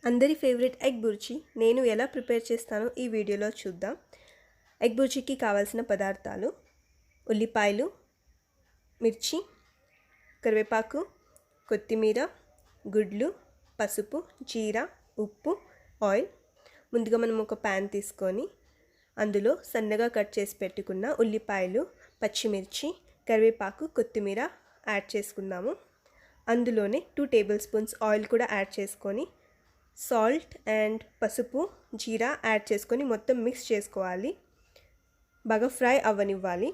అందరి favourite egg bhurji నేను ఎలా ప్రిపేర్ చేస్తానో ఈ వీడియోలో చూద్దాం. ఎగ్ బుర్జీకి కావాల్సిన పదార్థాలు: ఉల్లిపాయలు, మిర్చి, కరివేపాకు, కొత్తిమీర, గుడ్లు, పసుపు, జీరా, ఉప్పు, ఆయిల్. ముందుగా మనం ఒక ప్యాన్ తీసుకొని అందులో సన్నగా కట్ చేసి పెట్టుకున్న ఉల్లిపాయలు, పచ్చిమిర్చి, కరివేపాకు, కొత్తిమీర యాడ్ చేసుకుందాము. అందులోనే 2 టేబుల్ స్పూన్స్ ఆయిల్ కూడా యాడ్ చేసుకొని సాల్ట్ అండ్ పసుపు, జీరా యాడ్ చేసుకొని మొత్తం మిక్స్ చేసుకోవాలి. బాగా ఫ్రై అవ్వనివ్వాలి.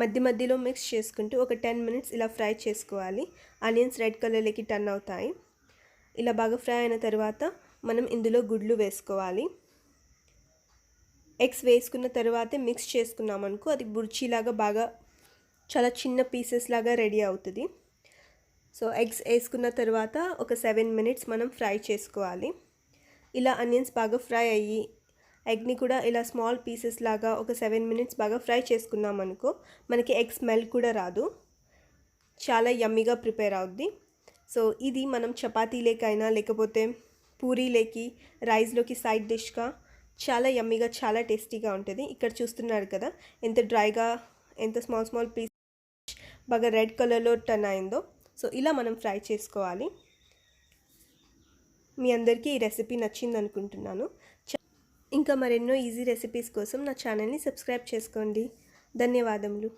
మధ్య మధ్యలో మిక్స్ చేసుకుంటూ ఒక 10 మినిట్స్ ఇలా ఫ్రై చేసుకోవాలి. ఆనియన్స్ రెడ్ కలర్లోకి టర్న్ అవుతాయి. ఇలా బాగా ఫ్రై అయిన తర్వాత మనం ఇందులో గుడ్లు వేసుకోవాలి. ఎగ్స్ వేసుకున్న తర్వాతే మిక్స్ చేసుకున్నామనుకో అది బుర్జీలాగా బాగా చాలా చిన్న పీసెస్ లాగా రెడీ అవుతుంది. సో ఎగ్స్ వేసుకున్న తర్వాత ఒక 7 మినిట్స్ మనం ఫ్రై చేసుకోవాలి. ఇలా ఆనియన్స్ బాగా ఫ్రై అయ్యి ఎగ్ని కూడా ఇలా స్మాల్ పీసెస్ లాగా ఒక 7 మినిట్స్ బాగా ఫ్రై చేసుకున్నాం అనుకో మనకి ఎగ్ స్మెల్ కూడా రాదు. చాలా యమ్మీగా ప్రిపేర్ అవుద్ది. సో ఇది మనం చపాతీలేకైనా లేకపోతే పూరీలేకి, రైస్లోకి సైడ్ డిష్గా చాలా యమ్మీగా చాలా టేస్టీగా ఉంటుంది. ఇక్కడ చూస్తున్నారు కదా ఎంత డ్రైగా, ఎంత స్మాల్ పీస్ బాగా రెడ్ కలర్లో టర్న్ అయిందో. సో ఇలా మనం ఫ్రై చేసుకోవాలి. మీ అందరికీ ఈ రెసిపీ నచ్చింది అనుకుంటున్నాను. ఇంకా మరెన్నో ఈజీ రెసిపీస్ కోసం నా ఛానల్ని సబ్స్క్రైబ్ చేసుకోండి. ధన్యవాదములు.